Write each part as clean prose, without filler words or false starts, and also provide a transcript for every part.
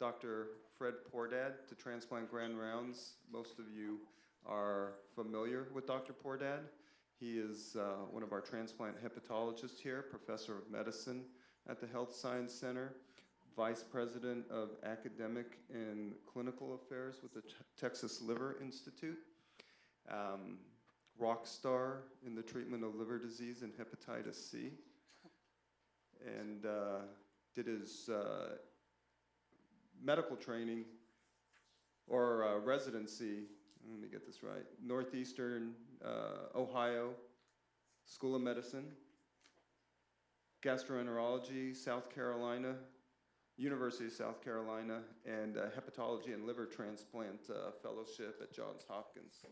Dr. Fred Poordad to Transplant Grand Rounds. Most of you are familiar with Dr. Poordad. He is one of our transplant hepatologists here, professor of medicine at the Health Science Center, vice president of academic and clinical affairs with the Texas Liver Institute, rock star in the treatment of liver disease and hepatitis C, and did his medical training or residency, let me get this right, Northeastern Ohio School of Medicine, gastroenterology, South Carolina, University of South Carolina, and hepatology and liver transplant fellowship at Johns Hopkins.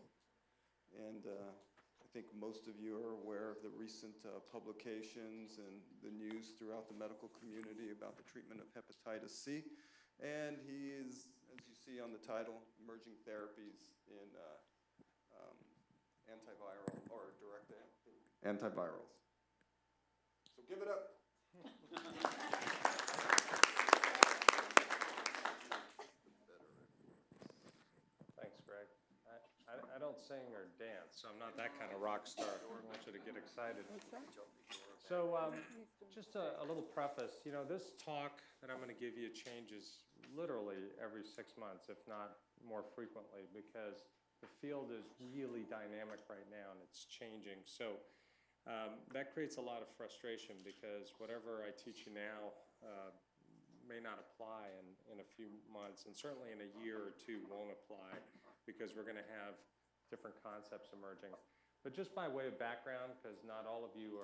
And I think most of you are aware of the recent publications and the news throughout the medical community about the treatment of hepatitis C. And he is, as you see on the title, emerging therapies in antiviral or direct antivirals. So give it up. Thanks, Greg. I don't sing or dance, so I'm not that kind of rock star. I want you to get excited. So just a little preface. You know, this talk that I'm going to give you changes literally every 6 months, if not more frequently, because the field is really dynamic right now and it's changing. So that creates a lot of frustration because whatever I teach you now may not apply in a few months, and certainly in a year or two won't apply because we're going to have different concepts emerging. But just by way of background, because not all of you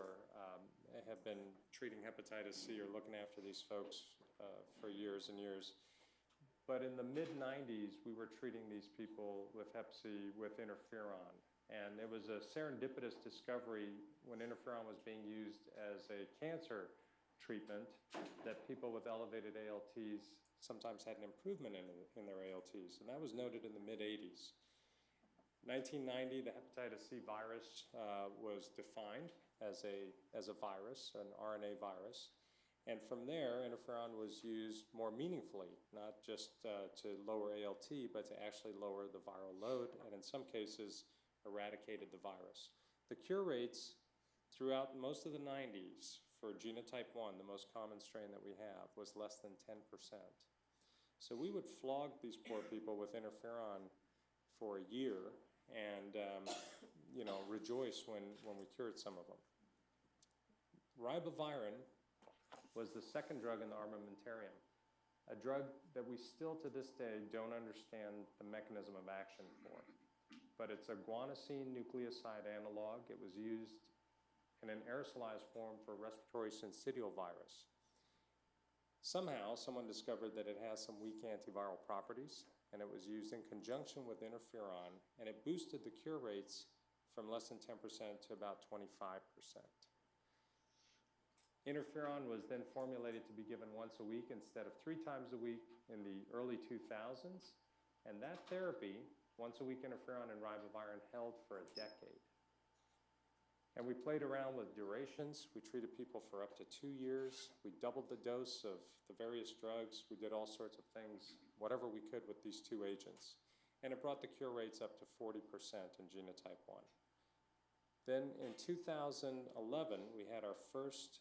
have been treating hepatitis C or looking after these folks for years and years. But in the mid-90s, we were treating these people with Hep C with interferon. And it was a serendipitous discovery when interferon was being used as a cancer treatment that people with elevated ALTs sometimes had an improvement in their ALTs. And that was noted in the mid-80s. 1990, the hepatitis C virus was defined as a virus, an RNA virus. And from there, interferon was used more meaningfully, not just to lower ALT, but to actually lower the viral load, and in some cases, eradicated the virus. The cure rates throughout most of the 90s for genotype 1, the most common strain that we have, was less than 10%. So we would flog these poor people with interferon for a year and rejoice when we cured some of them. Ribavirin was the second drug in the armamentarium, a drug that we still to this day don't understand the mechanism of action for. But it's a guanosine nucleoside analog. It was used in an aerosolized form for respiratory syncytial virus. Somehow, someone discovered that it has some weak antiviral properties, and it was used in conjunction with interferon, and it boosted the cure rates from less than 10% to about 25%. Interferon was then formulated to be given once a week instead of 3 times a week in the early 2000s, and that therapy, once a week interferon and ribavirin, held for a decade. And we played around with durations. We treated people for up to 2 years. We doubled the dose of the various drugs. We did all sorts of things, whatever we could with these 2 agents. And it brought the cure rates up to 40% in genotype 1. Then in 2011, we had our first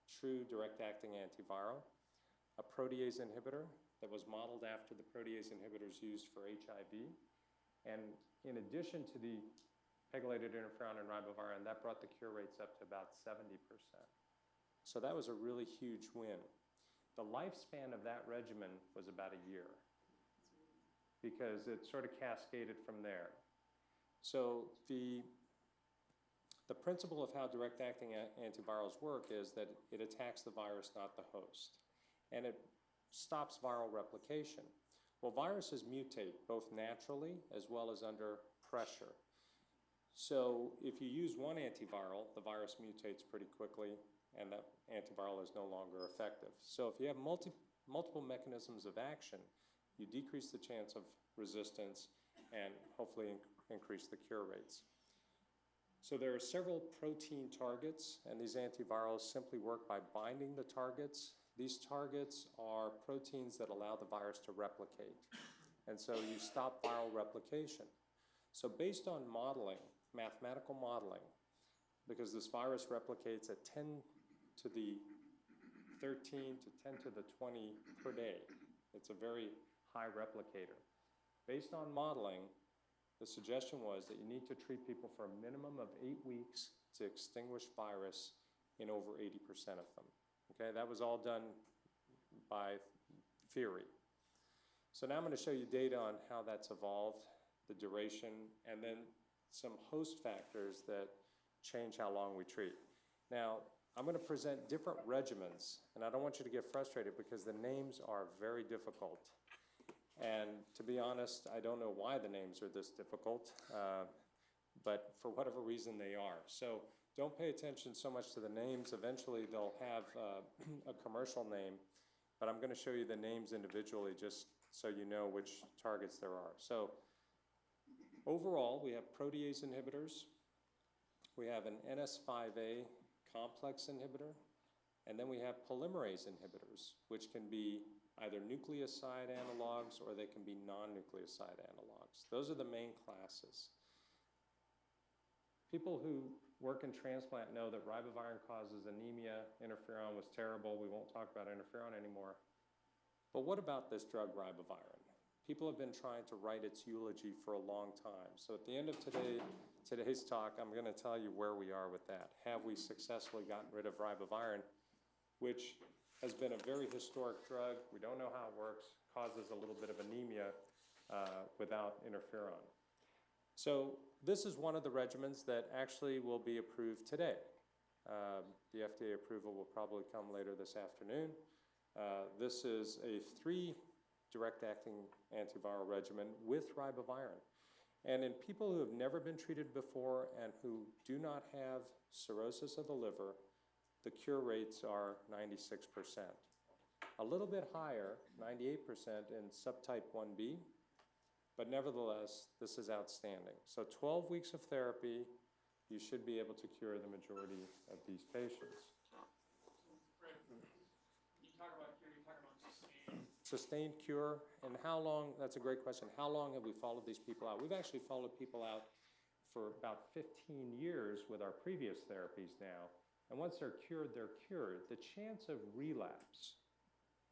true direct-acting antiviral, a protease inhibitor that was modeled after the protease inhibitors used for HIV. And in addition to the pegylated interferon and ribavirin, that brought the cure rates up to about 70%. So that was a really huge win. The lifespan of that regimen was about a year because it sort of cascaded from there. So the principle of how direct-acting antivirals work is that it attacks the virus, not the host. And it stops viral replication. Well, viruses mutate both naturally as well as under pressure. So if you use one antiviral, the virus mutates pretty quickly, and that antiviral is no longer effective. So if you have multiple mechanisms of action, you decrease the chance of resistance and hopefully increase the cure rates. So there are several protein targets, and these antivirals simply work by binding the targets These targets are proteins that allow the virus to replicate. And so you stop viral replication. So based on modeling, mathematical modeling, because this virus replicates at 10 to the 13 to 10 to the 20 per day. It's a very high replicator. Based on modeling, the suggestion was that you need to treat people for a minimum of 8 weeks to extinguish virus in over 80% of them. Okay, that was all done by theory. So now I'm going to show you data on how that's evolved, the duration, and then some host factors that change how long we treat. Now, I'm going to present different regimens, and I don't want you to get frustrated because the names are very difficult. And to be honest, I don't know why the names are this difficult, but for whatever reason they are. So don't pay attention so much to the names. Eventually they'll have a commercial name, but I'm going to show you the names individually just so you know which targets there are. So overall, we have protease inhibitors. We have an NS5A complex inhibitor, and then we have polymerase inhibitors, which can be either nucleoside analogs or they can be non-nucleoside analogs. Those are the main classes. People who work in transplant know that ribavirin causes anemia. Interferon was terrible. We won't talk about interferon anymore. But what about this drug ribavirin? People have been trying to write its eulogy for a long time. So at the end of today's talk, I'm going to tell you where we are with that. Have we successfully gotten rid of ribavirin, which has been a very historic drug. We don't know how it works, causes a little bit of anemia without interferon. So this is one of the regimens that actually will be approved today. The FDA approval will probably come later this afternoon. This is a 3 direct-acting antiviral regimen with ribavirin. And in people who have never been treated before and who do not have cirrhosis of the liver, the cure rates are 96%. A little bit higher, 98% in subtype 1B, but nevertheless, this is outstanding. So 12 weeks of therapy, you should be able to cure the majority of these patients. Fred, you talk about cure, you talk about sustained. Sustained cure, and how long, that's a great question. How long have we followed these people out? We've actually followed people out for about 15 years with our previous therapies now. And once they're cured, they're cured. The chance of relapse,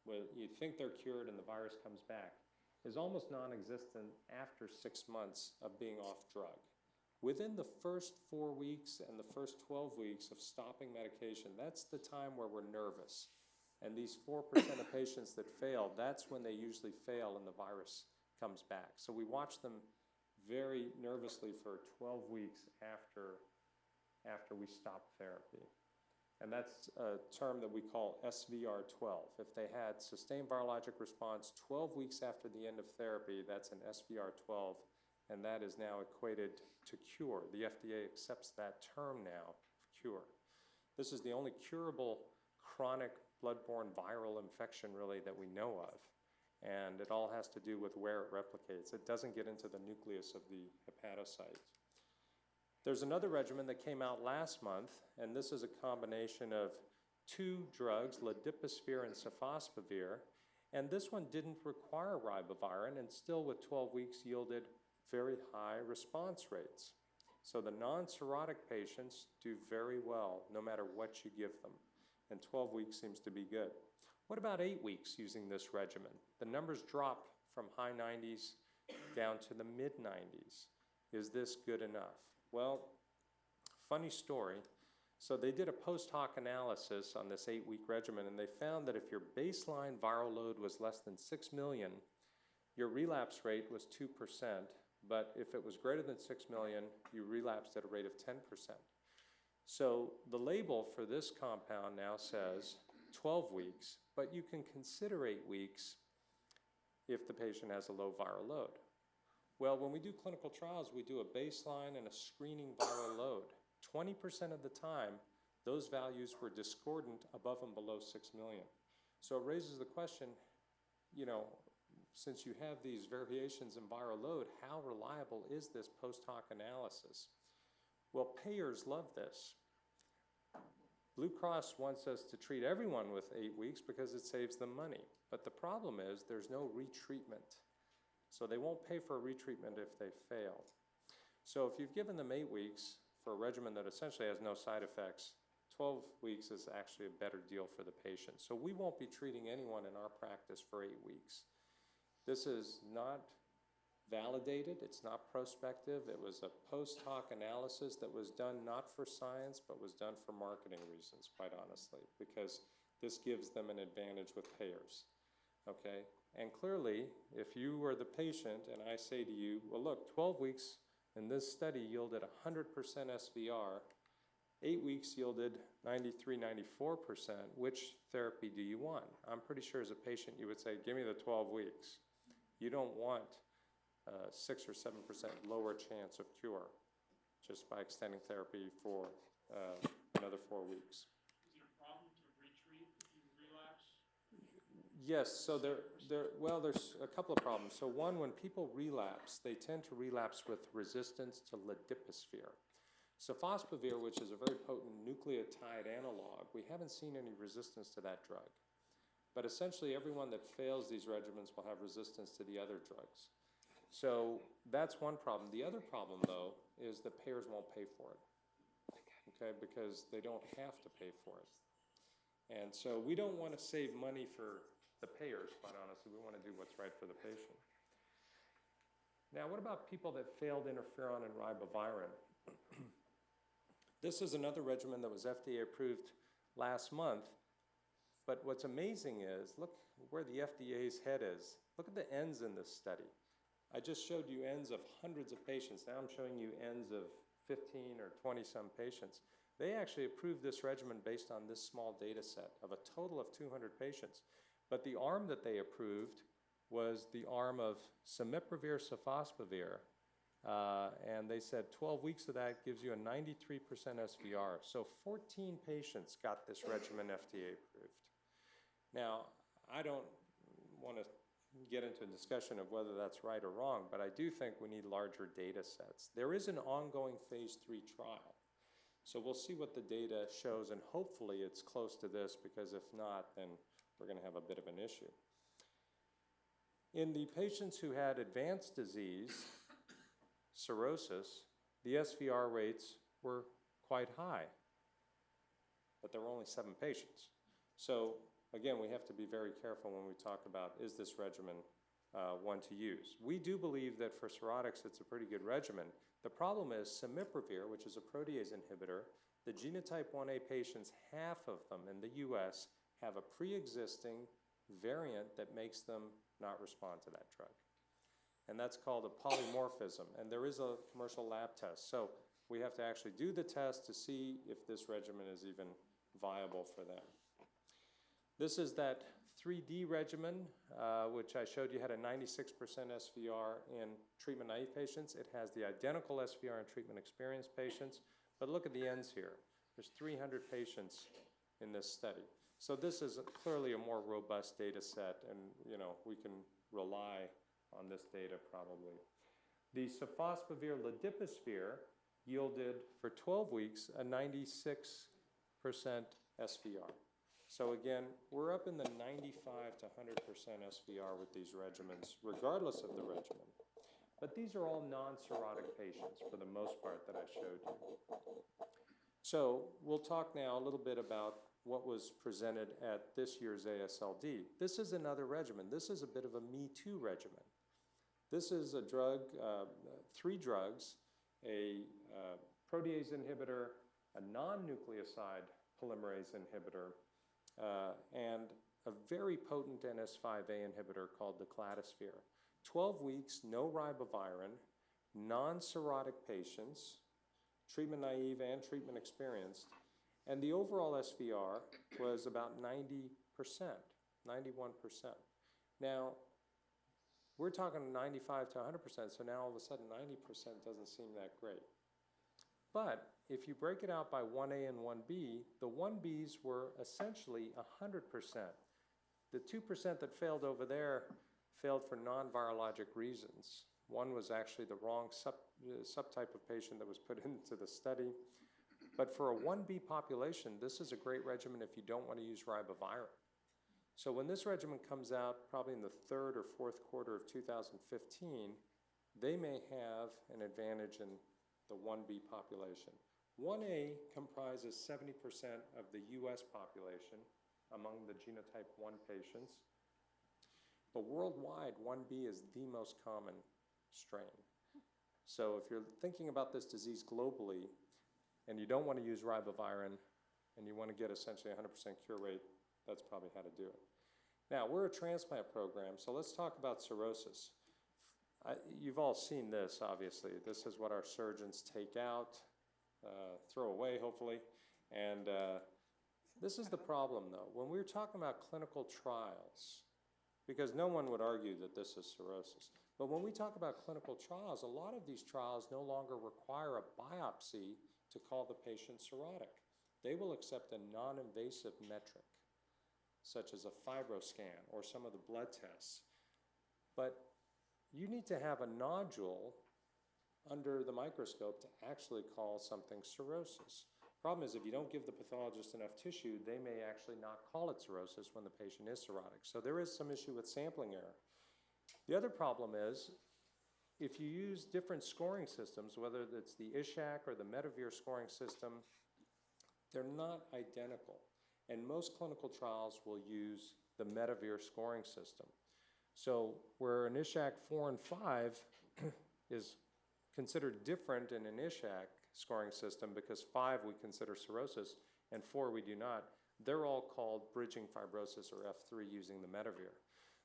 where you think they're cured and the virus comes back, is almost non-existent after 6 months of being off drug. Within the first 4 weeks and the first 12 weeks of stopping medication, that's the time where we're nervous. And these 4% of patients that fail, that's when they usually fail and the virus comes back. So we watch them very nervously for 12 weeks after we stop therapy. And that's a term that we call SVR12. If they had sustained virologic response 12 weeks after the end of therapy, that's an SVR12, and that is now equated to cure. The FDA accepts that term now, cure. This is the only curable chronic bloodborne viral infection really that we know of, and it all has to do with where it replicates. It doesn't get into the nucleus of the hepatocyte. There's another regimen that came out last month, and this is a combination of 2 drugs, ladipasvir and sofosbuvir, and this one didn't require ribavirin and still with 12 weeks yielded very high response rates. So the non-cirrhotic patients do very well no matter what you give them, and 12 weeks seems to be good. What about 8 weeks using this regimen? The numbers drop from high 90s down to the mid 90s. Is this good enough? Well, funny story. So they did a post hoc analysis on this 8-week regimen, and they found that if your baseline viral load was less than 6 million, your relapse rate was 2%, but if it was greater than 6 million, you relapsed at a rate of 10%. So the label for this compound now says 12 weeks, but you can consider 8 weeks if the patient has a low viral load. Well, when we do clinical trials, we do a baseline and a screening viral load. 20% of the time, those values were discordant above and below 6 million. So it raises the question, you know, since you have these variations in viral load, how reliable is this post hoc analysis? Well, payers love this. Blue Cross wants us to treat everyone with 8 weeks because it saves them money. But the problem is there's no retreatment. So they won't pay for a retreatment if they fail. So if you've given them 8 weeks for a regimen that essentially has no side effects, 12 weeks is actually a better deal for the patient. So we won't be treating anyone in our practice for 8 weeks. This is not validated, it's not prospective. It was a post hoc analysis that was done not for science, but was done for marketing reasons, quite honestly, because this gives them an advantage with payers, okay? And clearly, if you were the patient and I say to you, well, look, 12 weeks in this study yielded 100% SVR, 8 weeks yielded 93, 94%, which therapy do you want? I'm pretty sure as a patient you would say, give me the 12 weeks. You don't want 6 or 7% lower chance of cure just by extending therapy for another 4 weeks. Is it a problem to retreat if you relapse? Yes, so there's a couple of problems. So one, when people relapse, they tend to relapse with resistance to ledipasvir. Sofosbuvir, which is a very potent nucleotide analog, we haven't seen any resistance to that drug. But essentially everyone that fails these regimens will have resistance to the other drugs. So that's one problem. The other problem, though, is that payers won't pay for it, okay, because they don't have to pay for it. And so we don't want to save money for the payers, quite honestly. We want to do what's right for the patient. Now, what about people that failed interferon and ribavirin? This is another regimen that was FDA approved last month. But what's amazing is, look where the FDA's head is. Look at the ends in this study. I just showed you ends of hundreds of patients. Now I'm showing you ends of 15 or 20-some patients. They actually approved this regimen based on this small data set of a total of 200 patients. But the arm that they approved was the arm of cimipravir, sofosbuvir, and they said 12 weeks of that gives you a 93% SVR. So 14 patients got this regimen FDA approved. Now, I don't want to get into a discussion of whether that's right or wrong, but I do think we need larger data sets. There is an ongoing phase 3 trial. So we'll see what the data shows, and hopefully it's close to this, because if not, then we're going to have a bit of an issue. In the patients who had advanced disease, cirrhosis, the SVR rates were quite high, but there were only 7 patients. So again, we have to be very careful when we talk about, is this regimen one to use? We do believe that for cirrhotics, it's a pretty good regimen. The problem is cimipravir, which is a protease inhibitor, the genotype 1A patients, half of them in the US have a pre-existing variant that makes them not respond to that drug. And that's called a polymorphism. And there is a commercial lab test. So we have to actually do the test to see if this regimen is even viable for them. This is that 3D regimen, which I showed you had a 96% SVR in treatment-naive patients. It has the identical SVR in treatment-experienced patients. But look at the ends here. There's 300 patients in this study. So this is clearly a more robust data set, and we can rely on this data probably. The sofosbuvir ledipasvir yielded for 12 weeks a 96% SVR. So again, we're up in the 95 to 100% SVR with these regimens, regardless of the regimen. But these are all non-cirrhotic patients for the most part that I showed you. So we'll talk now a little bit about what was presented at this year's ASLD. This is another regimen. This is a bit of a Me Too regimen. This is a drug, 3 drugs, a protease inhibitor, a non-nucleoside polymerase inhibitor, and a very potent NS5A inhibitor called decladisvir. 12 weeks, no ribavirin, non-cirrhotic patients, treatment naive and treatment experienced, and the overall SVR was about 90%, 91%. Now, we're talking 95 to 100%, so now all of a sudden 90% doesn't seem that great. But if you break it out by 1A and 1B, the 1Bs were essentially 100%. The 2% that failed over there failed for non-virologic reasons. One was actually the wrong subtype of patient that was put into the study. But for a 1B population, this is a great regimen if you don't want to use ribavirin. So when this regimen comes out, probably in the third or fourth quarter of 2015, they may have an advantage in the 1B population. 1A comprises 70% of the US population among the genotype 1 patients. But worldwide, 1B is the most common strain. So if you're thinking about this disease globally, and you don't want to use ribavirin, and you want to get essentially a 100% cure rate, that's probably how to do it. Now, we're a transplant program, so let's talk about cirrhosis. You've all seen this, obviously. This is what our surgeons take out, throw away, hopefully. And this is the problem, though. When we're talking about clinical trials, because no one would argue that this is cirrhosis, but when we talk about clinical trials, a lot of these trials no longer require a biopsy to call the patient cirrhotic. They will accept a non-invasive metric, such as a fibroscan or some of the blood tests. But you need to have a nodule under the microscope to actually call something cirrhosis. Problem is, if you don't give the pathologist enough tissue, they may actually not call it cirrhosis when the patient is cirrhotic. So there is some issue with sampling error. The other problem is, if you use different scoring systems, whether it's the Ishak or the Medivir scoring system, they're not identical. And most clinical trials will use the Medivir scoring system. So where an Ishak 4 and 5 is considered different in an Ishak scoring system, because 5 we consider cirrhosis and 4 we do not, they're all called bridging fibrosis or F3 using the Medivir.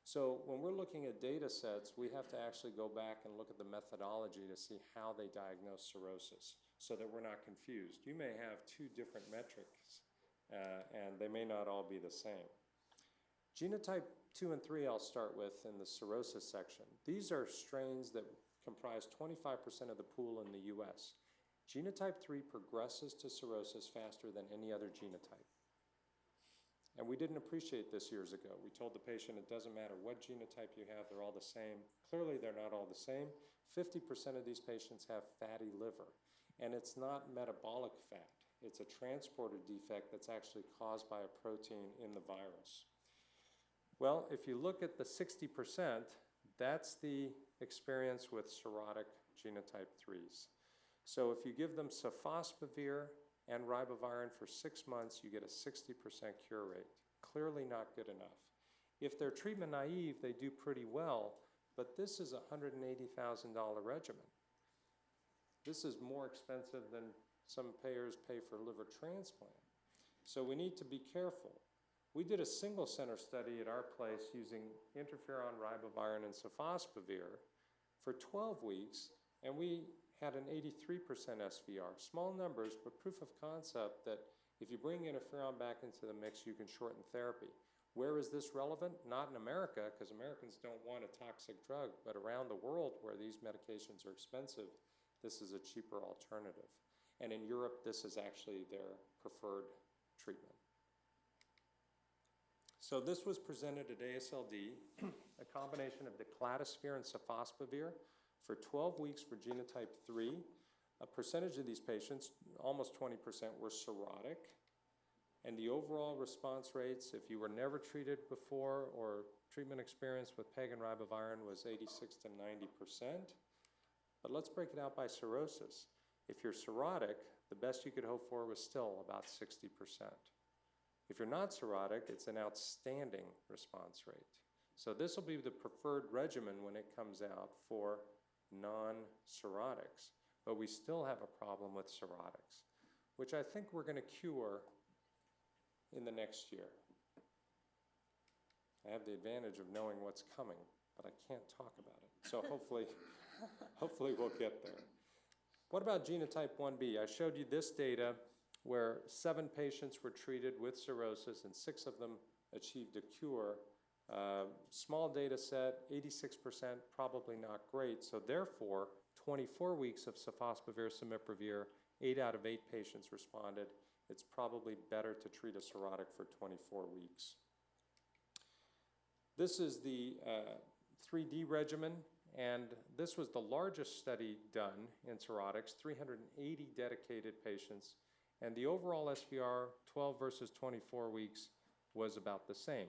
So when we're looking at data sets, we have to actually go back and look at the methodology to see how they diagnose cirrhosis so that we're not confused. You may have 2 different metrics and they may not all be the same. Genotype 2 and 3 I'll start with in the cirrhosis section. These are strains that comprise 25% of the pool in the US. Genotype 3 progresses to cirrhosis faster than any other genotype. And we didn't appreciate this years ago. We told the patient it doesn't matter what genotype you have, they're all the same. Clearly they're not all the same. 50% of these patients have fatty liver, and it's not metabolic fat. It's a transporter defect that's actually caused by a protein in the virus. Well, if you look at the 60%, that's the experience with cirrhotic genotype 3s. So if you give them sofosbuvir and ribavirin for 6 months, you get a 60% cure rate. Clearly not good enough. If they're treatment naive, they do pretty well, but this is a $180,000 regimen. This is more expensive than some payers pay for liver transplant. So we need to be careful. We did a single center study at our place using interferon, ribavirin, and sofosbuvir for 12 weeks, and we had an 83% SVR. Small numbers, but proof of concept that if you bring interferon back into the mix, you can shorten therapy. Where is this relevant? Not in America, because Americans don't want a toxic drug, but around the world where these medications are expensive, this is a cheaper alternative. And in Europe, this is actually their preferred treatment. So this was presented at ASLD, a combination of declatosphere and sofosbuvir for 12 weeks for genotype 3. A percentage of these patients, almost 20%, were cirrhotic. And the overall response rates, if you were never treated before or treatment experience with PEG and ribavirin, was 86 to 90%. But let's break it out by cirrhosis. If you're cirrhotic, the best you could hope for was still about 60%. If you're not cirrhotic, it's an outstanding response rate. So this will be the preferred regimen when it comes out for non-cirrhotics. But we still have a problem with cirrhotics, which I think we're going to cure in the next year. I have the advantage of knowing what's coming, but I can't talk about it. So hopefully we'll get there. What about genotype 1B? I showed you this data where 7 patients were treated with cirrhosis and 6 of them achieved a cure. Small data set, 86%, probably not great. So therefore, 24 weeks of sofosbuvir, cimipravir, 8 out of 8 patients responded. It's probably better to treat a cirrhotic for 24 weeks. This is the 3D regimen, and this was the largest study done in cirrhotics, 380 dedicated patients, And the overall SVR, 12 versus 24 weeks, was about the same.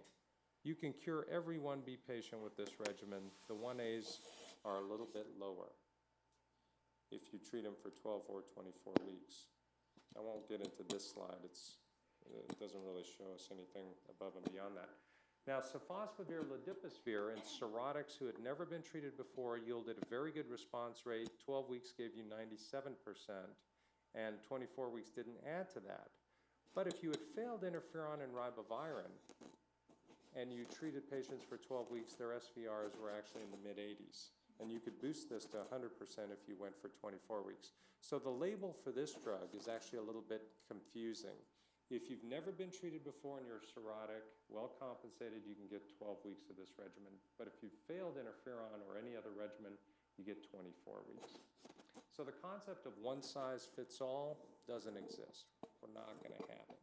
You can cure every 1B patient with this regimen. The 1As are a little bit lower if you treat them for 12 or 24 weeks. I won't get into this slide. It doesn't really show us anything above and beyond that. Now, sofosbuvir ledipasvir in cirrhotics who had never been treated before yielded a very good response rate. 12 weeks gave you 97%, and 24 weeks didn't add to that. But if you had failed interferon and ribavirin, and you treated patients for 12 weeks, their SVRs were actually in the mid-80s. And you could boost this to 100% if you went for 24 weeks. So the label for this drug is actually a little bit confusing. If you've never been treated before and you're cirrhotic, well compensated, you can get 12 weeks of this regimen. But if you've failed interferon or any other regimen, you get 24 weeks. So the concept of one size fits all doesn't exist. We're not going to have it,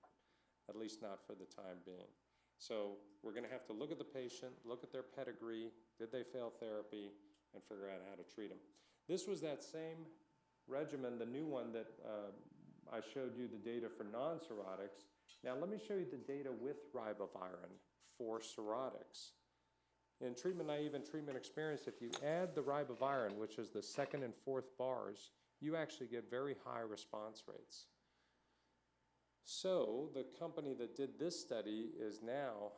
at least not for the time being. So we're going to have to look at the patient, look at their pedigree, did they fail therapy, and figure out how to treat them. This was that same regimen, the new one that I showed you the data for non-cirrhotics. Now let me show you the data with ribavirin for cirrhotics. In treatment naive and treatment experienced, if you add the ribavirin, which is the second and fourth bars, you actually get very high response rates. So the company that did this study is now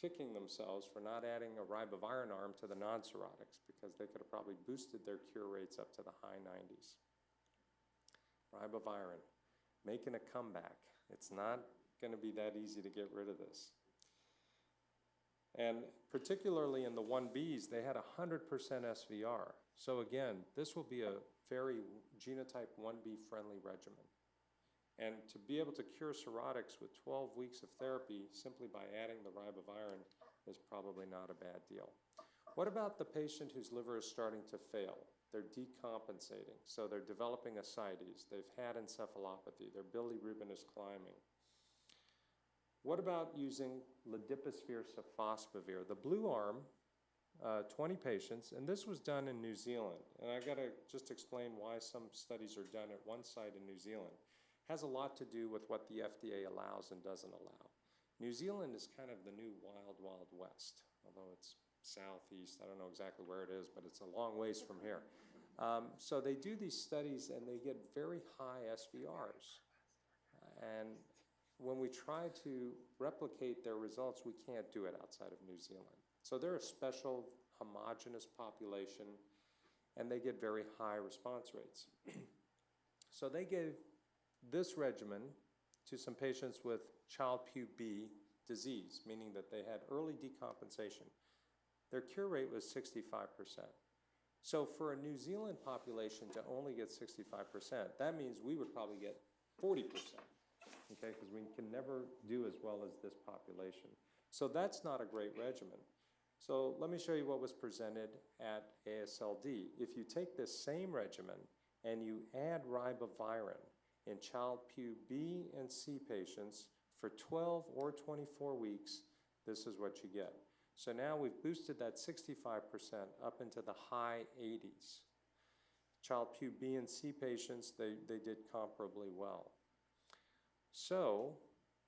kicking themselves for not adding a ribavirin arm to the non-cirrhotics because they could have probably boosted their cure rates up to the high 90s. Ribavirin, making a comeback. It's not going to be that easy to get rid of this. And particularly in the 1Bs, they had 100% SVR. So again, this will be a very genotype 1B friendly regimen. And to be able to cure cirrhotics with 12 weeks of therapy simply by adding the ribavirin is probably not a bad deal. What about the patient whose liver is starting to fail? They're decompensating, so they're developing ascites, they've had encephalopathy, their bilirubin is climbing. What about using ledipasvir sofosbuvir? The blue arm, 20 patients, and this was done in New Zealand. And I gotta just explain why some studies are done at one site in New Zealand. Has a lot to do with what the FDA allows and doesn't allow. New Zealand is kind of the new wild, wild west, although it's southeast. I don't know exactly where it is, but it's a long ways from here. So they do these studies and they get very high SVRs. And when we try to replicate their results, we can't do it outside of New Zealand. So they're a special homogeneous population and they get very high response rates. So they gave this regimen to some patients with Child-Pugh B disease, meaning that they had early decompensation. Their cure rate was 65%. So for a New Zealand population to only get 65%, that means we would probably get 40%, okay, because we can never do as well as this population. So that's not a great regimen. So let me show you what was presented at AASLD. If you take this same regimen and you add ribavirin in Child-Pugh B and C patients for 12 or 24 weeks, this is what you get. So now we've boosted that 65% up into the high 80s. Child-Pugh B and C patients, they did comparably well. So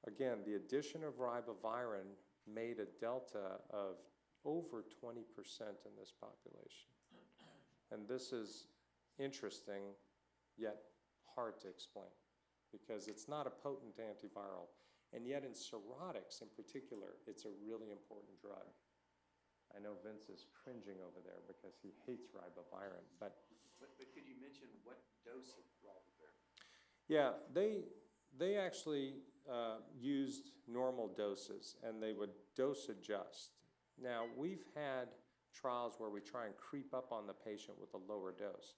again, the addition of ribavirin made a delta of over 20% in this population. And this is interesting, yet hard to explain, because it's not a potent antiviral. And yet in cirrhotics in particular, it's a really important drug. I know Vince is cringing over there because he hates ribavirin, but could you mention what dose of ribavirin? yeah, they actually used normal doses and they would dose adjust. Now, we've had trials where we try and creep up on the patient with a lower dose.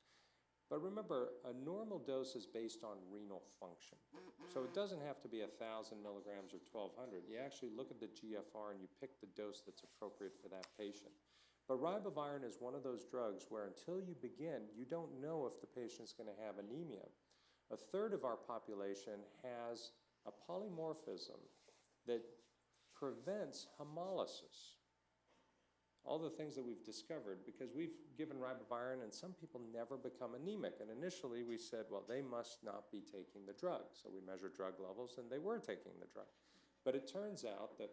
But remember, a normal dose is based on renal function. So it doesn't have to be 1,000 milligrams or 1,200. You actually look at the GFR and you pick the dose that's appropriate for that patient. But ribavirin is one of those drugs where until you begin, you don't know if the patient's going to have anemia. A third of our population has a polymorphism that prevents hemolysis. all the things that we've discovered, because we've given ribavirin and some people never become anemic. And initially we said, well, they must not be taking the drug. So we measured drug levels and they were taking the drug. But it turns out that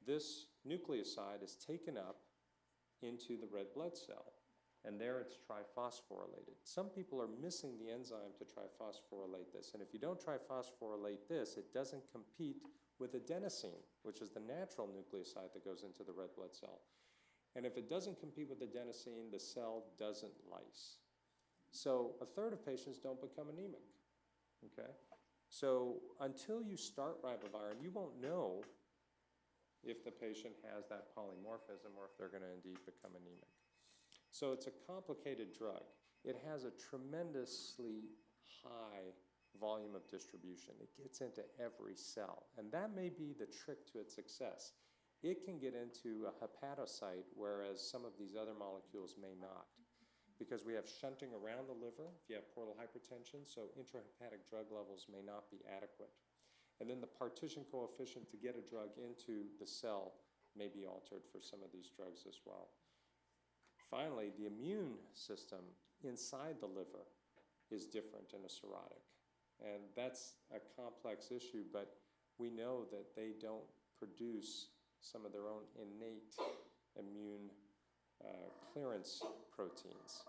this nucleoside is taken up into the red blood cell, and there it's triphosphorylated. Some people are missing the enzyme to triphosphorylate this, and if you don't triphosphorylate this, it doesn't compete with adenosine, which is the natural nucleoside that goes into the red blood cell. And if it doesn't compete with adenosine, the cell doesn't lyse. So a third of patients don't become anemic, okay? So until you start ribavirin, you won't know if the patient has that polymorphism or if they're going to indeed become anemic. So it's a complicated drug. It has a tremendously high volume of distribution. It gets into every cell, and that may be the trick to its success. It can get into a hepatocyte, whereas some of these other molecules may not, because we have shunting around the liver if you have portal hypertension, so intrahepatic drug levels may not be adequate. And then the partition coefficient to get a drug into the cell may be altered for some of these drugs as well. Finally, the immune system inside the liver is different in a cirrhotic. And that's a complex issue, but we know that they don't produce some of their own innate immune clearance proteins.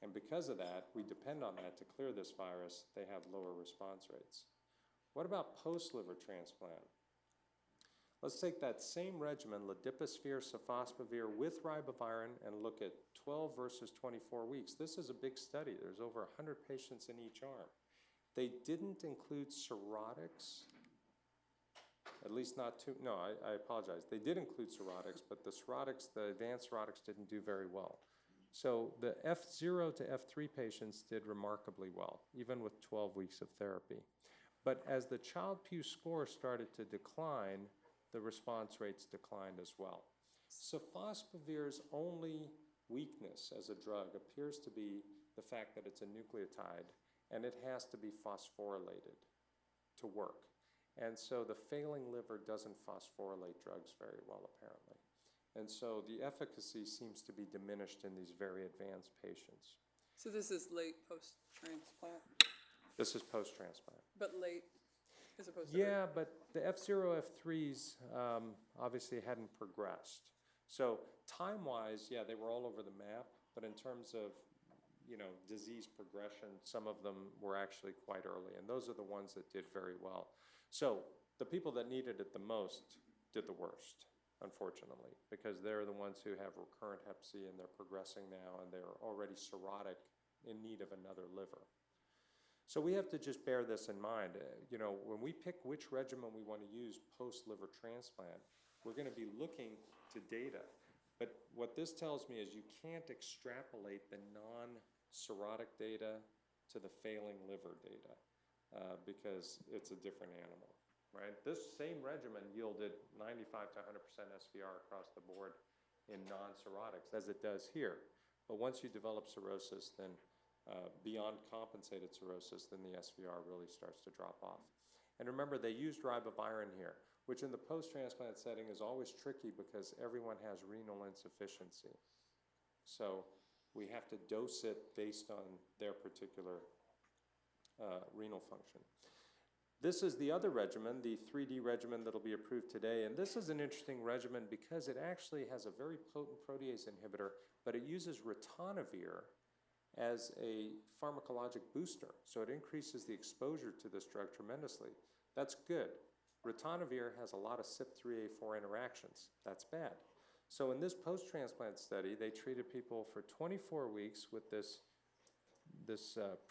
And because of that, we depend on that to clear this virus. They have lower response rates. What about post-liver transplant? Let's take that same regimen, ladipasvir, sofosbuvir with ribavirin, and look at 12 versus 24 weeks. This is a big study. There's over 100 patients in each arm. They didn't include cirrhotics, at least not too, no, I apologize. They did include cirrhotics, but the cirrhotics, the advanced cirrhotics didn't do very well. So the F0 to F3 patients did remarkably well, even with 12 weeks of therapy. But as the Child-Pugh score started to decline, the response rates declined as well. Sofosbuvir's only weakness as a drug appears to be the fact that it's a nucleotide and it has to be phosphorylated to work. And so the failing liver doesn't phosphorylate drugs very well, apparently. And so the efficacy seems to be diminished in these very advanced patients. So this is late post-transplant, This is post-transplant. but late as opposed to Yeah, but the F0, F3s obviously hadn't progressed. So time-wise, yeah, they were all over the map, but in terms of, you know, disease progression, some of them were actually quite early, and those are the ones that did very well. So the people that needed it the most did the worst, unfortunately, because they're the ones who have recurrent Hep C and they're progressing now and they're already cirrhotic in need of another liver. So we have to just bear this in mind. You know, when we pick which regimen we want to use post-liver transplant, we're going to be looking to data. But what this tells me is you can't extrapolate the non-cirrhotic data to the failing liver data because it's a different animal, right? This same regimen yielded 95 to 100% SVR across the board in non-cirrhotics, as it does here. But once you develop cirrhosis, then beyond compensated cirrhosis, then the SVR really starts to drop off. And remember, they used ribavirin here, which in the post-transplant setting is always tricky because everyone has renal insufficiency. So we have to dose it based on their particular renal function. This is the other regimen, the 3D regimen that'll be approved today, and this is an interesting regimen because it actually has a very potent protease inhibitor, but it uses ritonavir as a pharmacologic booster. So it increases the exposure to this drug tremendously. That's good. Ritonavir has a lot of CYP3A4 interactions. That's bad. So in this post-transplant study, they treated people for 24 weeks with this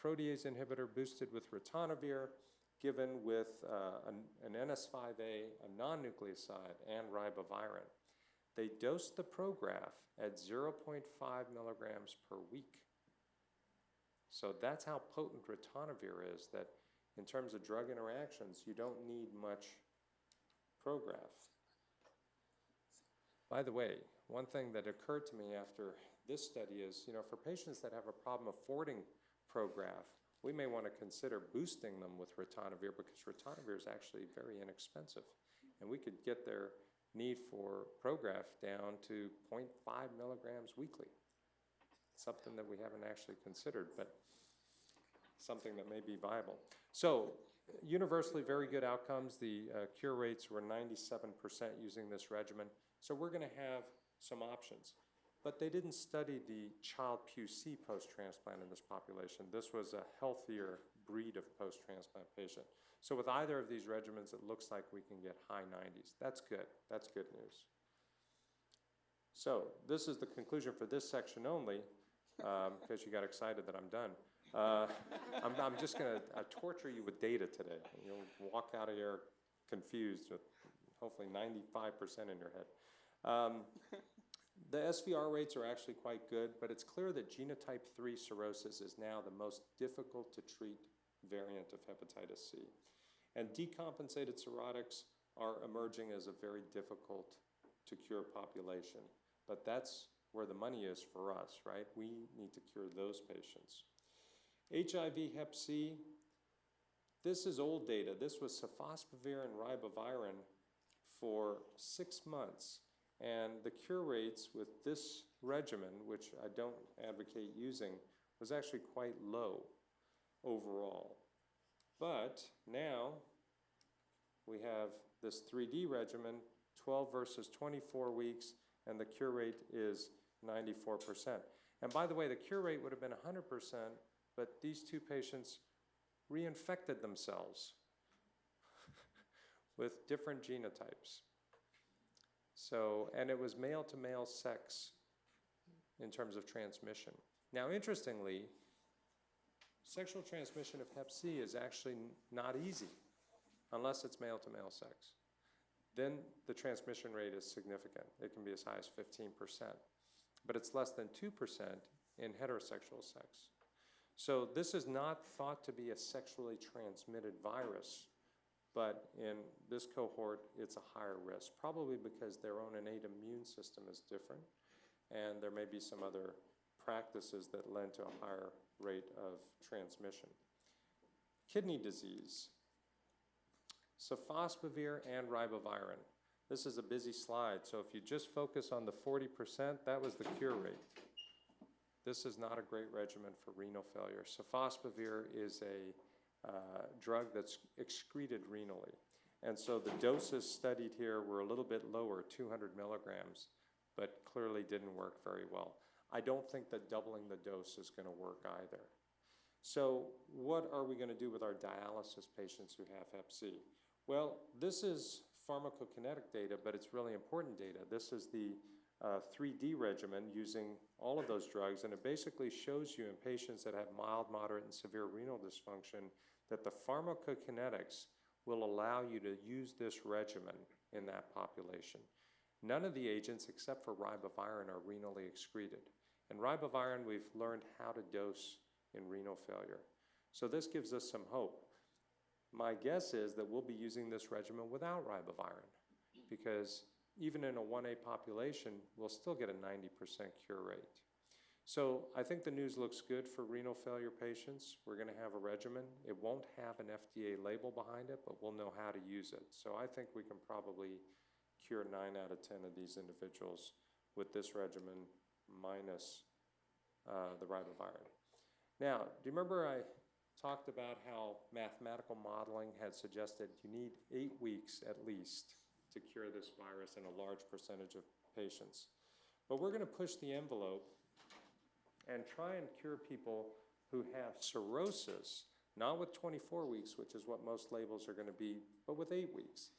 protease inhibitor boosted with ritonavir, given with an NS5A, a non-nucleoside, and ribavirin. They dosed the Prograf at 0.5 milligrams per week. So that's how potent ritonavir is, that in terms of drug interactions, you don't need much Prograf. By the way, one thing that occurred to me after this study is, you know, for patients that have a problem affording Prograf, we may want to consider boosting them with ritonavir because ritonavir is actually very inexpensive. And we could get their need for Prograf down to 0.5 milligrams weekly. Something that we haven't actually considered, but something that may be viable. So universally very good outcomes. The cure rates were 97% using this regimen. So we're going to have some options. But they didn't study the child PUC post-transplant in this population. This was a healthier breed of post-transplant patient. So with either of these regimens, it looks like we can get high 90s. That's good. That's good news. So this is the conclusion for this section only, because you got excited that I'm done. I'm just going to torture you with data today. You'll walk out of here confused with hopefully 95% in your head. The SVR rates are actually quite good, but it's clear that genotype 3 cirrhosis is now the most difficult to treat variant of hepatitis C. And decompensated cirrhotics are emerging as a very difficult to cure population. But that's where the money is for us, right? We need to cure those patients. HIV Hep C, this is old data. This was sofosbuvir and ribavirin for 6 months. And the cure rates with this regimen, which I don't advocate using, was actually quite low overall. But now we have this 3D regimen, 12 versus 24 weeks, and the cure rate is 94%. And by the way, the cure rate would have been 100%, but these two patients reinfected themselves with different genotypes. So, and it was male-to-male sex in terms of transmission. Now, interestingly, sexual transmission of Hep C is actually not easy unless it's male-to-male sex. Then the transmission rate is significant. It can be as high as 15%, but it's less than 2% in heterosexual sex. So this is not thought to be a sexually transmitted virus, but in this cohort, it's a higher risk, probably because their own innate immune system is different, and there may be some other practices that lend to a higher rate of transmission. Kidney disease, sofosbuvir and ribavirin. This is a busy slide, so if you just focus on the 40%, that was the cure rate. This is not a great regimen for renal failure. Sofosbuvir is a drug that's excreted renally. And so the doses studied here were a little bit lower, 200 milligrams, but clearly didn't work very well. I don't think that doubling the dose is going to work either. So what are we going to do with our dialysis patients who have Hep C? Well, this is pharmacokinetic data, but it's really important data. This is the 3D regimen using all of those drugs, and it basically shows you in patients that have mild, moderate, and severe renal dysfunction that the pharmacokinetics will allow you to use this regimen in that population. None of the agents except for ribavirin are renally excreted. And ribavirin we've learned how to dose in renal failure. So this gives us some hope. My guess is that we'll be using this regimen without ribavirin, because even in a 1A population, we'll still get a 90% cure rate. So I think the news looks good for renal failure patients. We're going to have a regimen. It won't have an FDA label behind it, but we'll know how to use it. So I think we can probably cure 9 out of 10 of these individuals with this regimen minus the ribavirin. Now, do you remember I talked about how mathematical modeling had suggested you need 8 weeks at least to cure this virus in a large percentage of patients? But we're going to push the envelope and try and cure people who have cirrhosis, not with 24 weeks, which is what most labels are going to be, but with 8 weeks.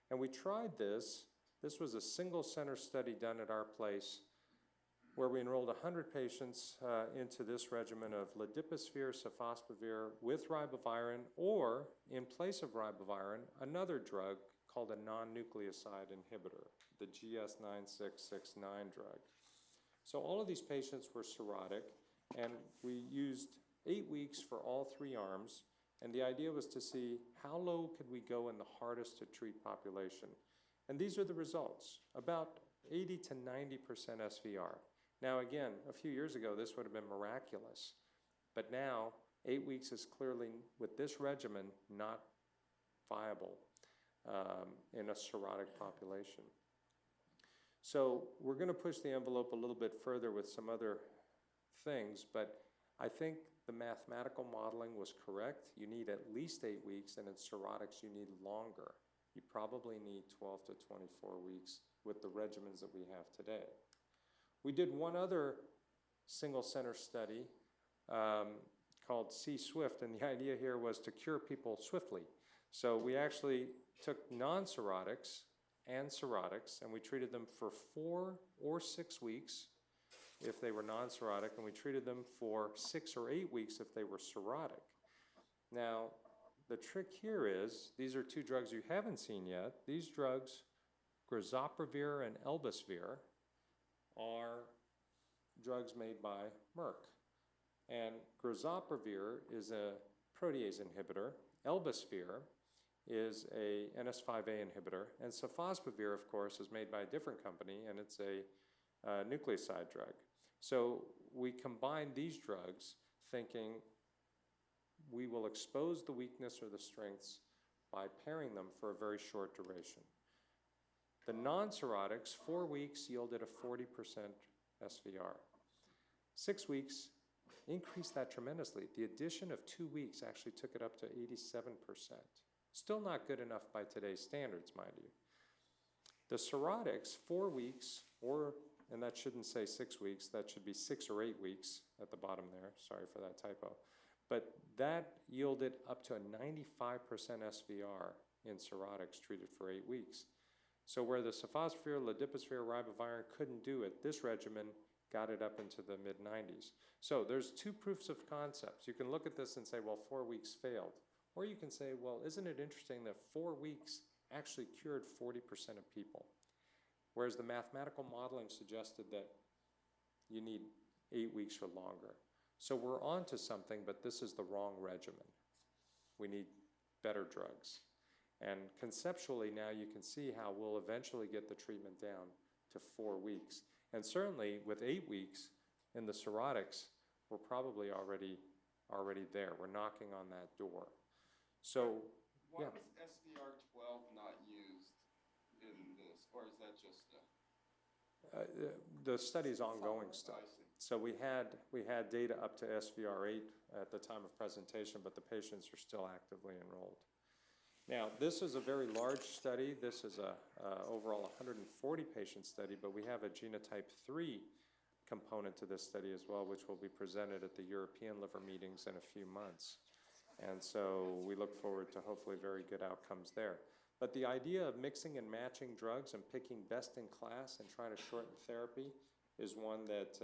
And we tried this. This was a single center study done at our place where we enrolled 100 patients into this regimen of ladipasvir, sofosbuvir with ribavirin, or in place of ribavirin, another drug called a non-nucleoside inhibitor, the GS9669 drug. So all of these patients were cirrhotic, and we used 8 weeks for all 3 arms, and the idea was to see how low could we go in the hardest to treat population. And these are the results, about 80 to 90% SVR. Now again, a few years ago, this would have been miraculous, but now 8 weeks is clearly, with this regimen, not viable in a cirrhotic population. So we're going to push the envelope a little bit further with some other things, but I think the mathematical modeling was correct. You need at least 8 weeks, and in cirrhotics, you need longer. You probably need 12 to 24 weeks with the regimens that we have today. We did one other single center study called C-SWIFT, and the idea here was to cure people swiftly. So we actually took non-cirrhotics and cirrhotics, and we treated them for 4 or 6 weeks if they were non-cirrhotic, and we treated them for 6 or 8 weeks if they were cirrhotic. Now, the trick here is, these are 2 drugs you haven't seen yet. These drugs, grazoprevir and elbasvir, are drugs made by Merck. And grazoprevir is a protease inhibitor. Elbasvir is a NS5A inhibitor. And sofosbuvir, of course, is made by a different company, and it's a nucleoside drug. So we combined these drugs thinking we will expose the weakness or the strengths by pairing them for a very short duration. The non-cirrhotics, 4 weeks yielded a 40% SVR. 6 weeks increased that tremendously. The addition of 2 weeks actually took it up to 87%. Still not good enough by today's standards, mind you. The cirrhotics, 4 weeks, and that shouldn't say 6 weeks, that should be 6 or 8 weeks at the bottom there, sorry for that typo. But that yielded up to a 95% SVR in cirrhotics treated for 8 weeks. So where the sofosbuvir, ladipasvir, ribavirin couldn't do it, this regimen got it up into the mid-90s. So there's 2 proofs of concepts. You can look at this and say, well, 4 weeks failed. Or you can say, well, isn't it interesting that 4 weeks actually cured 40% of people? Whereas the mathematical modeling suggested that you need 8 weeks or longer. So we're on to something, but this is the wrong regimen. We need better drugs. And conceptually now you can see how we'll eventually get the treatment down to 4 weeks. And certainly with 8 weeks in the cirrhotics, we're probably already there. We're knocking on that door. So, Why yeah. was SVR 12 not used in this, or is that just The study's ongoing still. I see. So we had data up to SVR 8 at the time of presentation, but the patients are still actively enrolled. Now, this is a very large study. This is a overall 140 patient study, but we have a genotype 3 component to this study as well, which will be presented at the European liver meetings in a few months. And so we look forward to hopefully very good outcomes there. But the idea of mixing and matching drugs and picking best in class and trying to shorten therapy is one that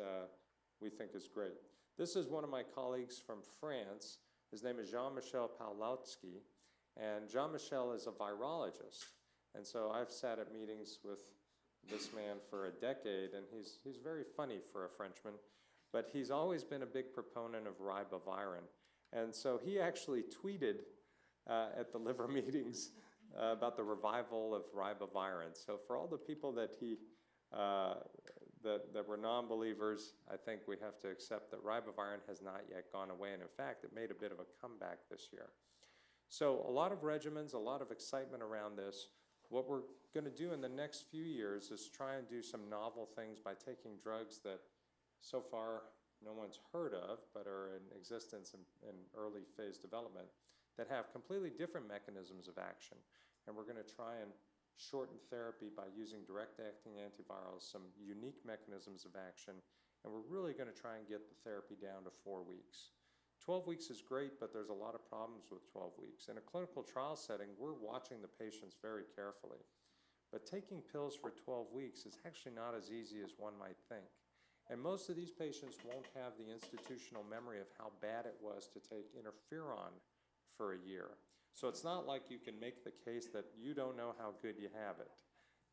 we think is great. This is one of my colleagues from France. His name is Jean-Michel Pawlowski, and Jean-Michel is a virologist. And so I've sat at meetings with this man for a decade, and he's very funny for a Frenchman, but he's always been a big proponent of ribavirin. And so he actually tweeted at the liver meetings about the revival of ribavirin. So for all the people that that were non-believers, I think we have to accept that ribavirin has not yet gone away, and in fact, it made a bit of a comeback this year. So a lot of regimens, a lot of excitement around this. What we're going to do in the next few years is try and do some novel things by taking drugs that so far no one's heard of, but are in existence in early phase development, that have completely different mechanisms of action. And we're going to try and shorten therapy by using direct-acting antivirals, some unique mechanisms of action, and we're really going to try and get the therapy down to 4 weeks. 12 weeks is great, but there's a lot of problems with 12 weeks. In a clinical trial setting, we're watching the patients very carefully. But taking pills for 12 weeks is actually not as easy as one might think. And most of these patients won't have the institutional memory of how bad it was to take interferon for a year. So it's not like you can make the case that you don't know how good you have it.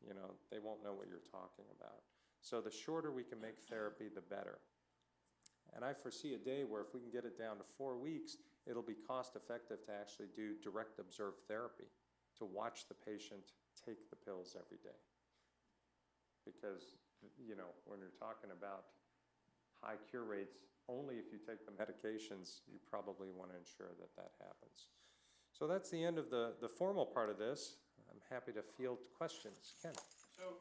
You know, they won't know what you're talking about. So the shorter we can make therapy, the better. And I foresee a day where if we can get it down to 4 weeks, it'll be cost effective to actually do direct observed therapy, to watch the patient take the pills every day. Because, you know, when you're talking about high cure rates, only if you take the medications, you probably want to ensure that that happens. So that's the end of the formal part of this. I'm happy to field questions. Ken? So,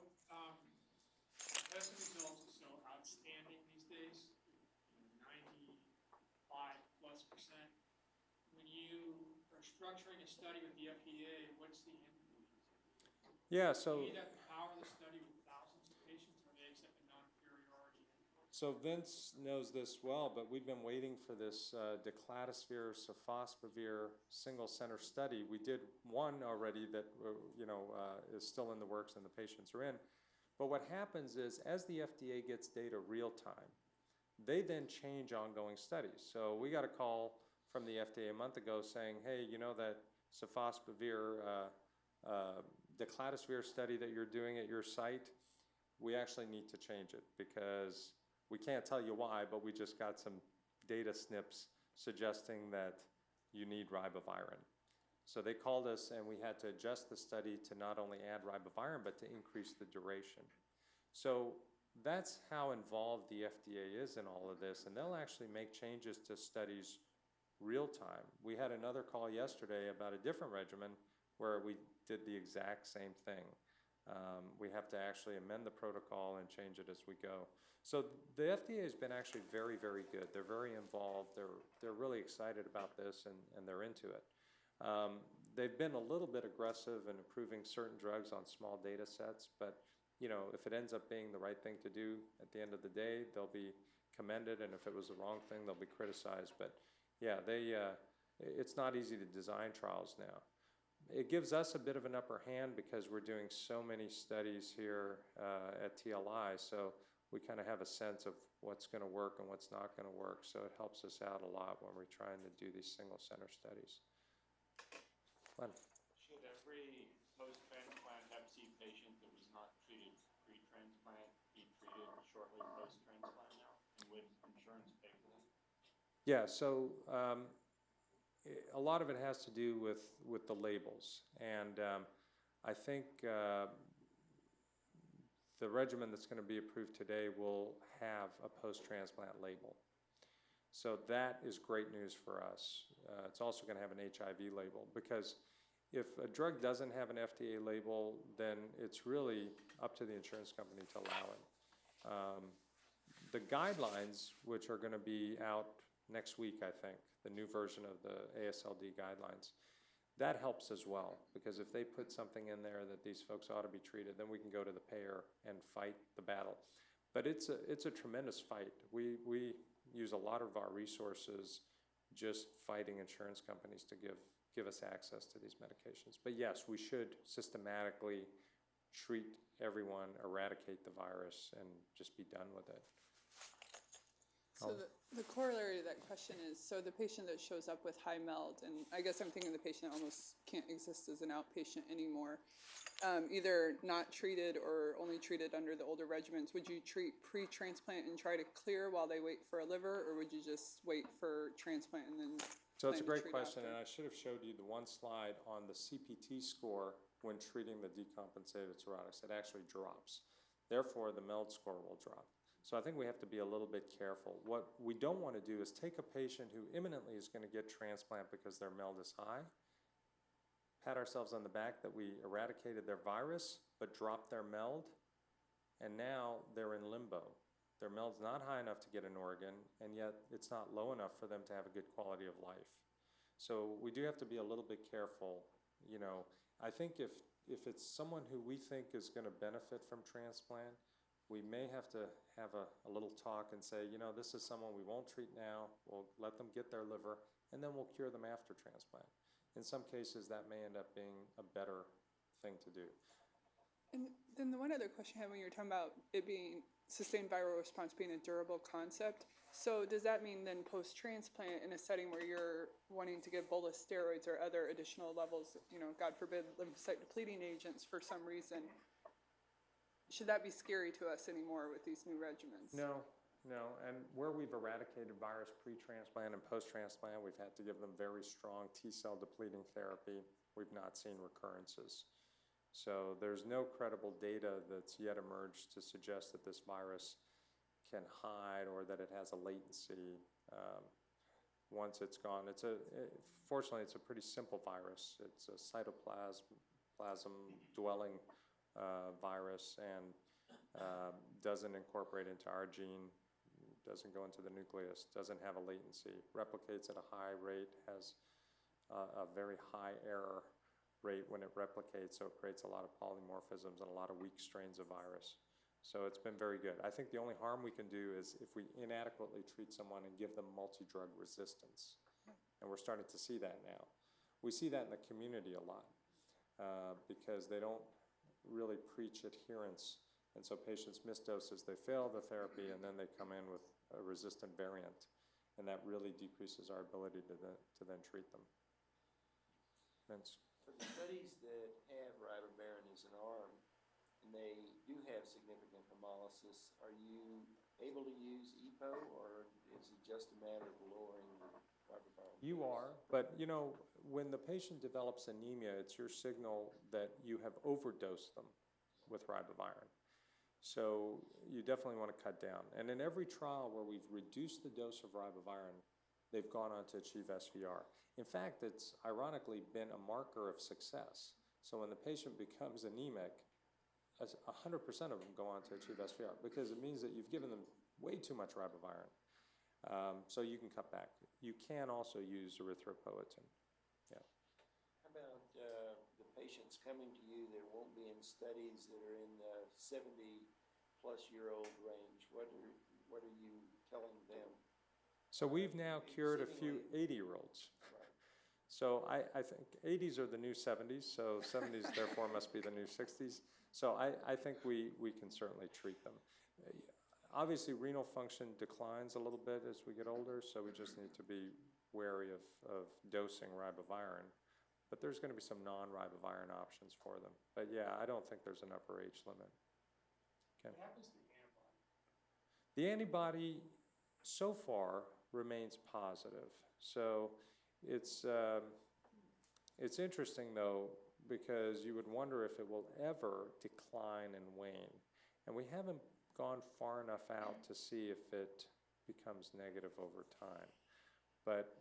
structuring a study with the FDA, what's the end goal? Yeah, Do so. you need to power the study with thousands of patients, or they accept a non-inferiority endpoint? So Vince knows this well, but we've been waiting for this declatosphere sofosbuvir single center study. We did one already that is still in the works and the patients are in. But what happens is, as the FDA gets data real time, they then change ongoing studies. So we got a call from the FDA a month ago saying, hey, you know that sofosbuvir declatosphere study that you're doing at your site, we actually need to change it because we can't tell you why, but we just got some data snips suggesting that you need ribavirin. So they called us and we had to adjust the study to not only add ribavirin, but to increase the duration. So that's how involved the FDA is in all of this, and they'll actually make changes to studies real time. We had another call yesterday about a different regimen where we did the exact same thing. We have to actually amend the protocol and change it as we go. So the FDA has been actually very, very good. They're very involved. They're really excited about this and they're into it. They've been a little bit aggressive in approving certain drugs on small data sets, but if it ends up being the right thing to do at the end of the day, they'll be commended, and if it was the wrong thing, they'll be criticized. But yeah, it's not easy to design trials now. It gives us a bit of an upper hand because we're doing so many studies here at TLI, so we kind of have a sense of what's going to work and what's not going to work, so it helps us out a lot when we're trying to do these single center studies. Glenn? Should every post-transplant Hep C patient that was not treated pre-transplant be treated shortly post-transplant now? And would insurance pay for that? Yeah, so a lot of it has to do with the labels. And I think the regimen that's going to be approved today will have a post-transplant label. So that is great news for us. It's also going to have an HIV label, because if a drug doesn't have an FDA label, then it's really up to the insurance company to allow it. The guidelines, which are going to be out next week, I think, the new version of the ASLD guidelines, that helps as well, because if they put something in there that these folks ought to be treated, then we can go to the payer and fight the battle. But it's a tremendous fight. We use a lot of our resources just fighting insurance companies to give us access to these medications. But yes, we should systematically treat everyone, eradicate the virus, and just be done with it. So the corollary to that question is, so the patient that shows up with high MELD, and I guess I'm thinking the patient almost can't exist as an outpatient anymore, either not treated or only treated under the older regimens, would you treat pre-transplant and try to clear while they wait for a liver, or would you just wait for transplant and then So it's a plan to great treat question, after? and I should have showed you the one slide on the CPT score when treating the decompensated cirrhotics. It actually drops. Therefore, the MELD score will drop. So I think we have to be a little bit careful. What we don't want to do is take a patient who imminently is going to get transplant because their MELD is high, pat ourselves on the back that we eradicated their virus, but dropped their MELD, and now they're in limbo. Their MELD's not high enough to get an organ, and yet it's not low enough for them to have a good quality of life. So we do have to be a little bit careful. I think if it's someone who we think is going to benefit from transplant, we may have to have a little talk and say, this is someone we won't treat now, we'll let them get their liver, and then we'll cure them after transplant. In some cases, that may end up being a better thing to do. And then the one other question I had when you were talking about it being sustained viral response being a durable concept, so does that mean then post-transplant in a setting where you're wanting to give bolus steroids or other additional levels, God forbid, lymphocyte depleting agents for some reason, should that be scary to us anymore with these new regimens? No. And where we've eradicated virus pre-transplant and post-transplant, we've had to give them very strong T-cell depleting therapy. We've not seen recurrences. So there's no credible data that's yet emerged to suggest that this virus can hide or that it has a latency once it's gone. Fortunately, it's a pretty simple virus. It's a cytoplasm-dwelling virus, and doesn't incorporate into our gene, doesn't go into the nucleus, doesn't have a latency, replicates at a high rate, has a very high error rate when it replicates, so it creates a lot of polymorphisms and a lot of weak strains of virus. So it's been very good. I think the only harm we can do is if we inadequately treat someone and give them multi-drug resistance. And we're starting to see that now. We see that in the community a lot because they don't really preach adherence. And so patients miss doses, they fail the therapy, and then they come in with a resistant variant. And that really decreases our ability to then treat them. Vince? For the studies that have ribavirin as an arm, and they do have significant hemolysis, are you able to use EPO, or is it just a matter of lowering the ribavirin? You are, but you know, when the patient develops anemia, it's your signal that you have overdosed them with ribavirin. So you definitely want to cut down. And in every trial where we've reduced the dose of ribavirin, they've gone on to achieve SVR. In fact, it's ironically been a marker of success. So when the patient becomes anemic, 100% of them go on to achieve SVR because it means that you've given them way too much ribavirin. So you can cut back. You can also use erythropoietin. Yeah. How about the patients coming to you that won't be in studies that are in the 70-plus-year-old range? What are you telling them? So we've now cured a few 80-year-olds. Right. So I think 80s are the new 70s, so 70s therefore must be the new 60s. So I think we can certainly treat them. Obviously, renal function declines a little bit as we get older, so we just need to be wary of dosing ribavirin. But there's going to be some non-ribavirin options for them. But yeah, I don't think there's an upper age limit. Okay. What happens to the antibody? The antibody so far remains positive. So it's interesting though, because you would wonder if it will ever decline and wane. And we haven't gone far enough out to see if it becomes negative over time. But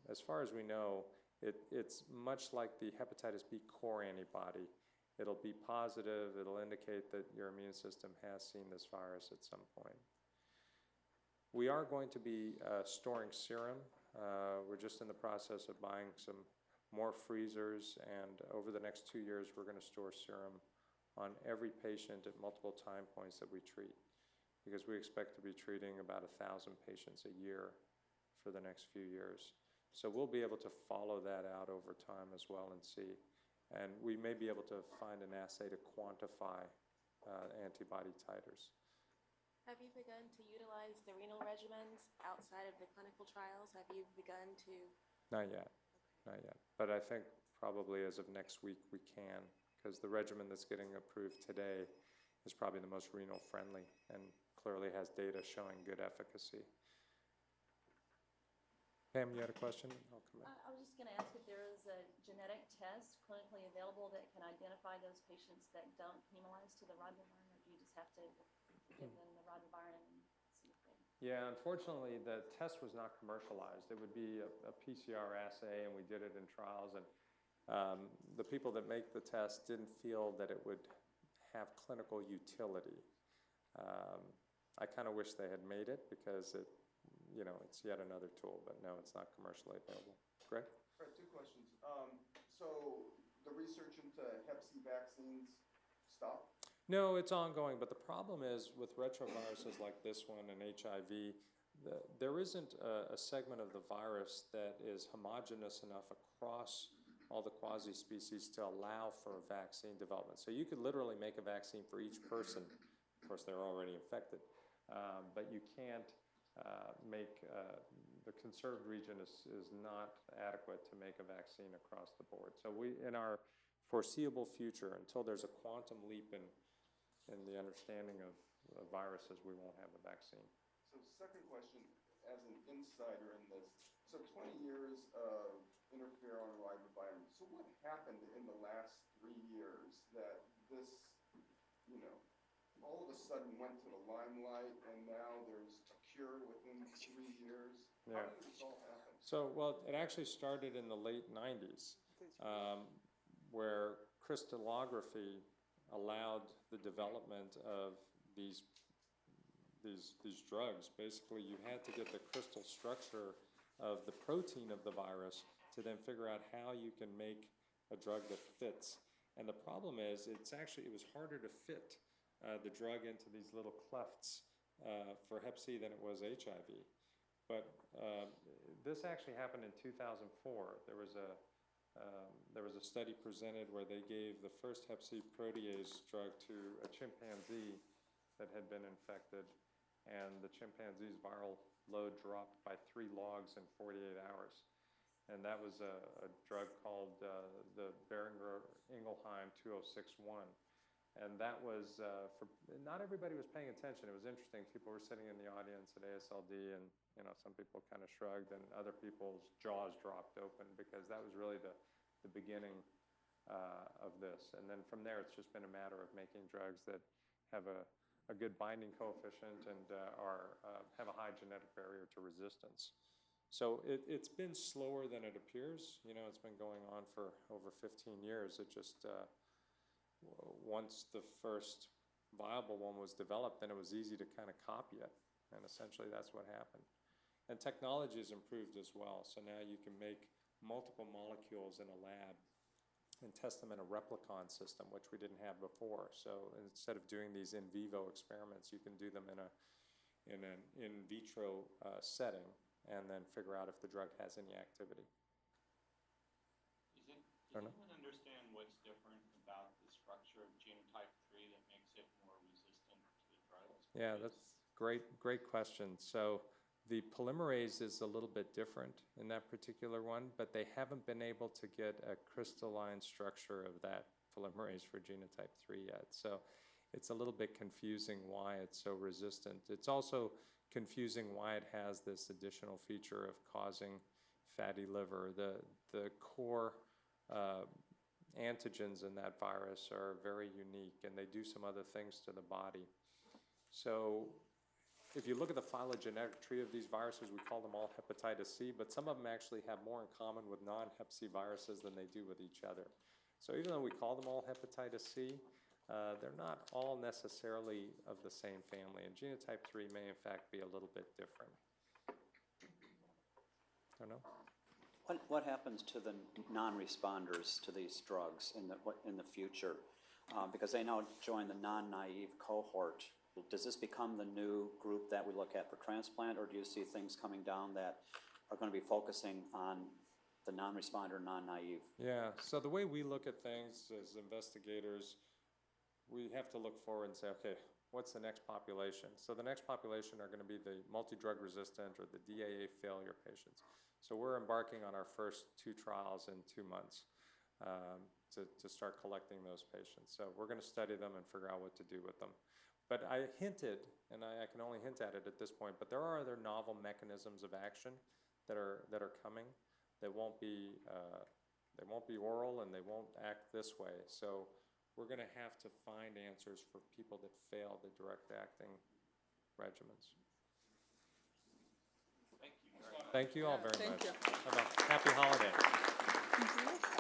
as far as we know, it's much like the hepatitis B core antibody. It'll be positive, it'll indicate that your immune system has seen this virus at some point. We are going to be storing serum. We're just in the process of buying some more freezers, and over the next 2 years, we're going to store serum on every patient at multiple time points that we treat, because we expect to be treating about 1,000 patients a year for the next few years. So we'll be able to follow that out over time as well and see. And we may be able to find an assay to quantify antibody titers. Have you begun to utilize the renal regimens outside of the clinical trials? Have you begun to? Not yet, not yet. But I think probably as of next week we can, because the regimen that's getting approved today is probably the most renal friendly and clearly has data showing good efficacy. Pam, you had a question? I'll come back. I was just going to ask if there is a genetic test clinically available that can identify those patients that don't hemolyze to the ribavirin, or do you just have to give them the ribavirin and see if they? Yeah, unfortunately, the test was not commercialized. It would be a PCR assay, and we did it in trials. And the people that make the test didn't feel that it would have clinical utility. I kind of wish they had made it because it, you know, it's yet another tool, but no, it's not commercially available. Greg? Fred, 2 questions. So the research into Hep C vaccines stopped? No, it's ongoing, but the problem is with retroviruses like this one and HIV, there isn't a segment of the virus that is homogeneous enough across all the quasi-species to allow for vaccine development. So you could literally make a vaccine for each person. Of course, they're already infected, but you can't make, the conserved region is not adequate to make a vaccine across the board. So we, in our foreseeable future, until there's a quantum leap in the understanding of viruses, we won't have a vaccine. So second question, as an insider in this, so 20 years of interferon ribavirin, so what happened in the last 3 years that this, you know, all of a sudden went to the limelight and now there's a cure within 3 years? Yeah. How did this all happen? So, well, it actually started in the late 90s, where crystallography allowed the development of these drugs. Basically, you had to get the crystal structure of the protein of the virus to then figure out how you can make a drug that fits. And the problem is, it was harder to fit the drug into these little clefts for Hep C than it was HIV. But this actually happened in 2004. There was a study presented where they gave the first Hep C protease drug to a chimpanzee that had been infected, and the chimpanzee's viral load dropped by 3 logs in 48 hours. And that was a drug called the Boehringer Ingelheim 2061. And that was, not everybody was paying attention. It was interesting. People were sitting in the audience at ASLD, and some people kind of shrugged, and other people's jaws dropped open, because that was really the beginning of this. And then from there, it's just been a matter of making drugs that have a good binding coefficient and have a high genetic barrier to resistance. So it's been slower than it appears. It's been going on for over 15 years. It just, once the first viable one was developed, then it was easy to kind of copy it. And essentially that's what happened. And technology has improved as well. So now you can make multiple molecules in a lab and test them in a replicon system, which we didn't have before. So instead of doing these in vivo experiments, you can do them in an in vitro setting, and then figure out if the drug has any activity. Does anyone understand what's different about the structure of genotype 3 that makes it more resistant to the drugs? Yeah, that's great question. So the polymerase is a little bit different in that particular one, but they haven't been able to get a crystalline structure of that polymerase for genotype 3 yet. So it's a little bit confusing why it's so resistant. It's also confusing why it has this additional feature of causing fatty liver. The core antigens in that virus are very unique, and they do some other things to the body. So if you look at the phylogenetic tree of these viruses, we call them all hepatitis C, but some of them actually have more in common with non-Hep C viruses than they do with each other. So even though we call them all hepatitis C, they're not all necessarily of the same family, and genotype 3 may in fact be a little bit different. I don't know. What happens to the non-responders to these drugs in the future? Because they now join the non-naive cohort. Does this become the new group that we look at for transplant, or do you see things coming down that are going to be focusing on the non-responder, non-naive? Yeah, so the way we look at things as investigators, we have to look forward and say, okay, what's the next population? So the next population are going to be the multi-drug resistant or the DAA failure patients. So we're embarking on our first 2 trials in 2 months to start collecting those patients. So we're going to study them and figure out what to do with them. But I hinted, and I can only hint at it at this point, but there are other novel mechanisms of action that are coming. They won't be oral, and they won't act this way. So we're going to have to find answers for people that fail the direct-acting regimens. Thank you. Thank you all very Thank much. you. Have a happy holiday. Mhm.